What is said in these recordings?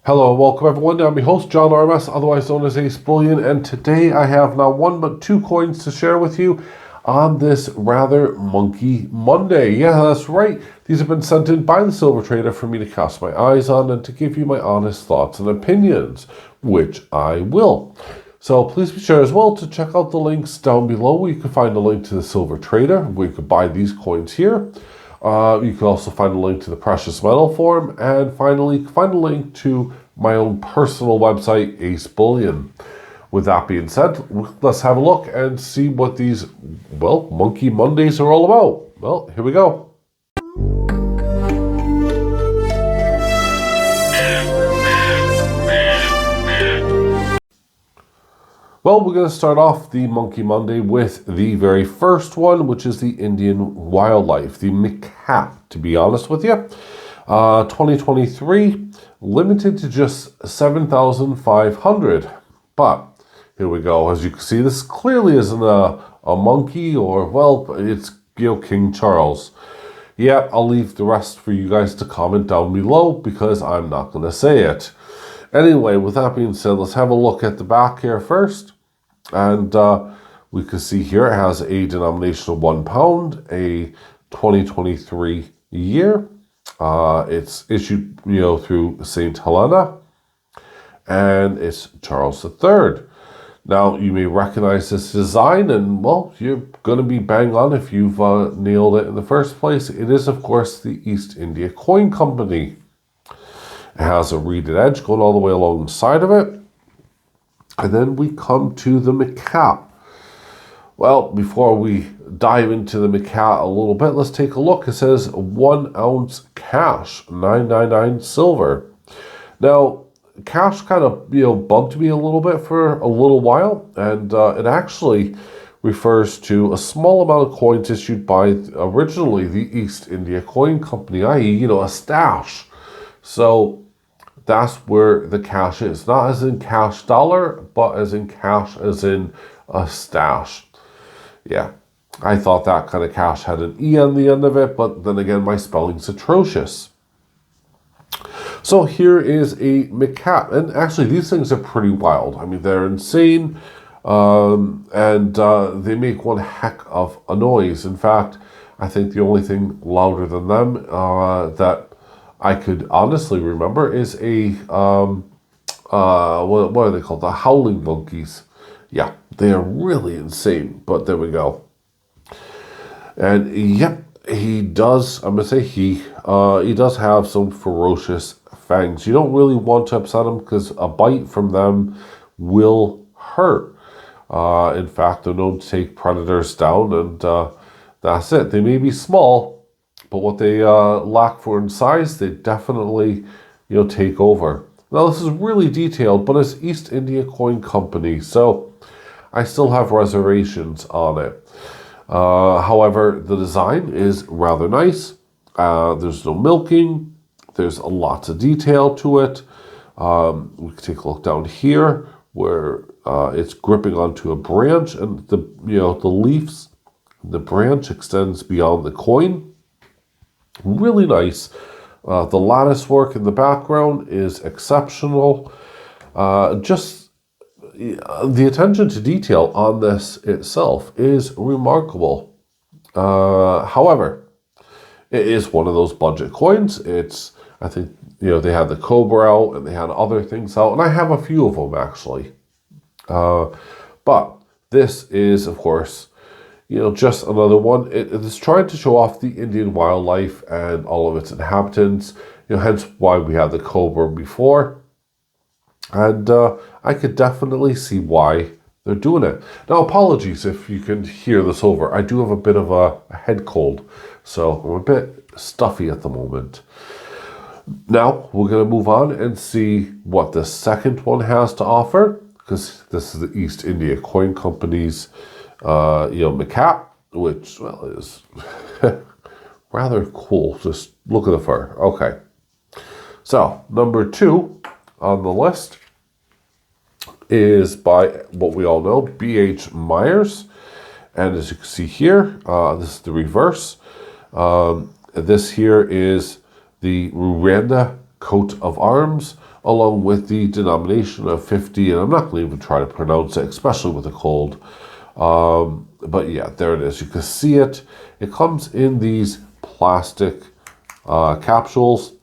Hello and welcome everyone. I'm your host John RMS, otherwise known as AceBullion, and today I have not one but two coins to share with you on this rather monkey Monday. Yeah, that's right. These have been sent in by the silver trader for me to cast my eyes on and to give you my honest thoughts and opinions, which I will. So please be sure as well to check out the links down below where you can find a link to the silver trader where you can buy these coins here. You can also find a link to the precious metal forum, and finally find a link to my own personal website, AceBullion. With that being said, let's have a look and see what these, well, Monkey Mondays are all about. Well, here we go. Well, we're going to start off the Monkey Monday with the very first one, which is the Indian wildlife, the macaque, to be honest with you. 2023, limited to just 7,500. But here we go. As you can see, this clearly isn't a monkey, or, well, it's King Charles. Yeah, I'll leave the rest for you guys to comment down below because I'm not going to say it. Anyway, with that being said, let's have a look at the back here first. And we can see here it has a denomination of £1, a 2023 year. It's issued, through St. Helena, and it's Charles III. Now, you may recognize this design, and, well, you're going to be bang on if you've nailed it in the first place. It is, of course, the East India Coin Company. It has a reeded edge going all the way along the side of it. And then we come to the macaque. Well, before we dive into the macaque a little bit, let's take a look. It says 1 ounce cash, 999 silver. Now, cash kind of, bugged me a little bit for a little while. And it actually refers to a small amount of coins issued by originally the East India Coin Company, i.e., a stash. So that's where the cash is. Not as in cash dollar, but as in cash as in a stash. Yeah, I thought that kind of cash had an E on the end of it, but then again, my spelling's atrocious. So here is a macaque, and actually these things are pretty wild. I mean, they're insane, and they make one heck of a noise. In fact, I think the only thing louder than them that I could honestly remember is a, what are they called? The howling monkeys. Yeah, they are really insane, but there we go. And yep, he does, I'm going to say he does have some ferocious fangs. You don't really want to upset them because a bite from them will hurt. In fact, they're known to take predators down, and that's it. They may be small, but what they lack for in size, they definitely, take over. Now, this is really detailed, but it's East India Coin Company, so I still have reservations on it. However, the design is rather nice. There's no milking. There's lots of detail to it. We can take a look down here where it's gripping onto a branch, and the leaves, the branch extends beyond the coin. Really nice. The lattice work in the background is exceptional. Just the attention to detail on this itself is remarkable. However, it is one of those budget coins. It's, I think, they had the Cobra out and they had other things out, and I have a few of them actually. But this is, of course, just another one. It is trying to show off the Indian wildlife and all of its inhabitants, hence why we had the Cobra before. And I could definitely see why they're doing it. Now, apologies if you can hear this over. I do have a bit of a head cold, so I'm a bit stuffy at the moment. Now, we're going to move on and see what the second one has to offer, because this is the East India Coin Company's macaque, which, well, is rather cool. Just look at the fur. Okay. So, number 2 on the list is by what we all know, B.H. Myers. And as you can see here, this is the reverse. This here is the Rwanda coat of arms, along with the denomination of 50, and I'm not going to even try to pronounce it, especially with a cold. But yeah, there it is. You can see it. It comes in these plastic capsules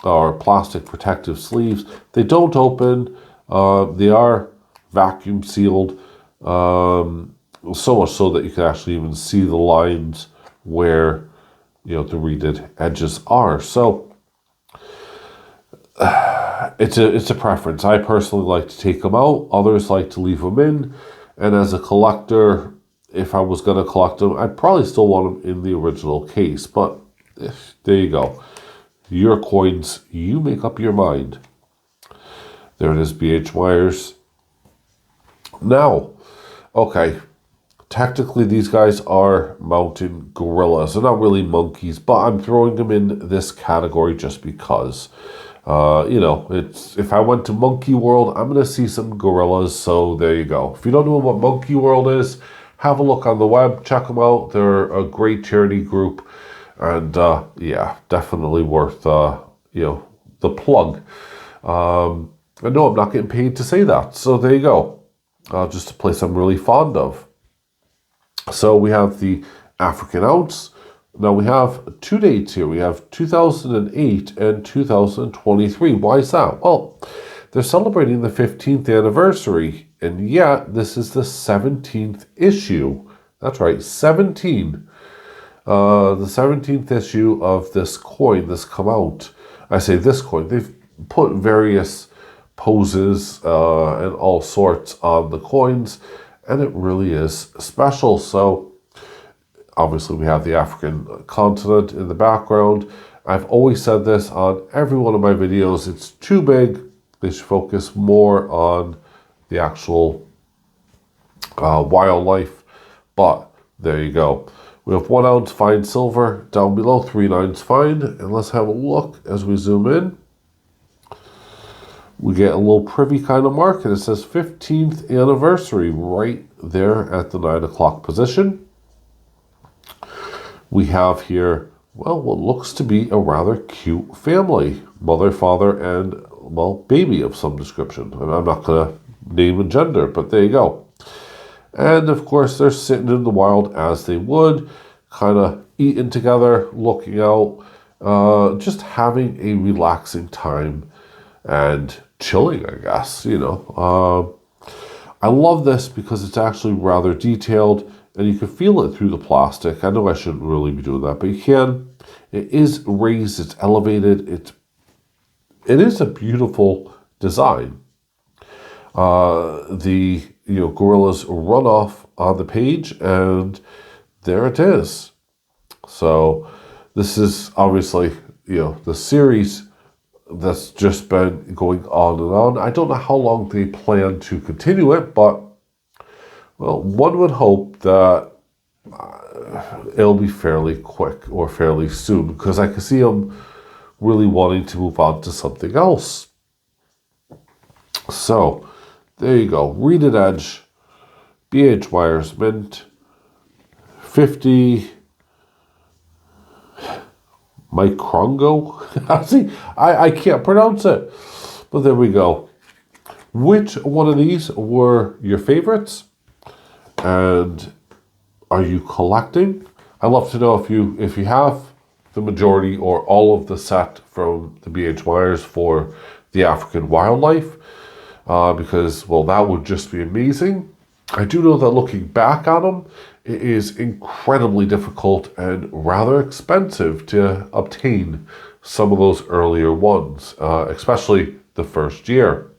or plastic protective sleeves. They don't open. They are vacuum sealed, so much so that you can actually even see the lines where, you know, the reeded edges are. So it's a preference. I personally like to take them out. Others like to leave them in. And as a collector, if I was going to collect them, I'd probably still want them in the original case. But there you go. Your coins, you make up your mind. There it is, BH wires. Now, okay, technically these guys are mountain gorillas. They're not really monkeys, but I'm throwing them in this category just because. You know, it's, if I went to Monkey World, I'm going to see some gorillas, so there you go. If you don't know what Monkey World is, have a look on the web, check them out. They're a great charity group, and yeah, definitely worth, you know, the plug. I know I'm not getting paid to say that, so there you go. Just a place I'm really fond of. So we have the African ounce. Now we have 2 dates here. We have 2008 and 2023. Why is that? Well, they're celebrating the 15th anniversary, and yet this is the 17th issue. That's right, 17. The 17th issue of this coin that's come out. I say this coin. They've put various poses and all sorts on the coins, and it really is special. So obviously we have the African continent in the background. I've always said this on every one of my videos. It's too big. They should focus more on the actual wildlife. But there you go. We have 1 ounce fine silver down below, 3/9 fine. And let's have a look as we zoom in. We get a little privy kind of mark, and it says 15th anniversary right there at the 9 o'clock position. We have here, well, what looks to be a rather cute family. Mother, father, and, well, baby of some description. And I'm not going to name and gender, but there you go. And, of course, they're sitting in the wild as they would, kind of eating together, looking out, just having a relaxing time and chilling, I guess, you know. I love this because it's actually rather detailed, and you can feel it through the plastic. I know I shouldn't really be doing that, but you can. It is raised, it's elevated, it is a beautiful design. The gorillas run off on the page, and there it is. So this is obviously, the series that's just been going on and on. I don't know how long they plan to continue it, but, well, one would hope that it'll be fairly quick or fairly soon, because I can see them really wanting to move on to something else. So, there you go. Reeded edge, BH wires, mint, 50 microngo. See, I can't pronounce it, but there we go. Which one of these were your favorites? And are you collecting? I'd love to know if you have the majority or all of the set from the BH wires for the African wildlife, because, well, that would just be amazing. I do know that looking back on them, it is incredibly difficult and rather expensive to obtain some of those earlier ones, especially the first year.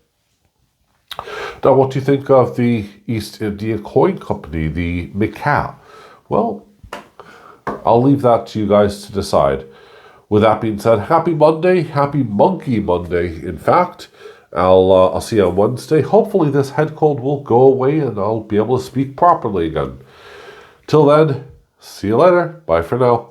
Now, what do you think of the East India Coin Company, the Macaque? Well, I'll leave that to you guys to decide. With that being said, happy Monday, happy Monkey Monday, in fact. I'll see you on Wednesday. Hopefully this head cold will go away and I'll be able to speak properly again. Till then, see you later. Bye for now.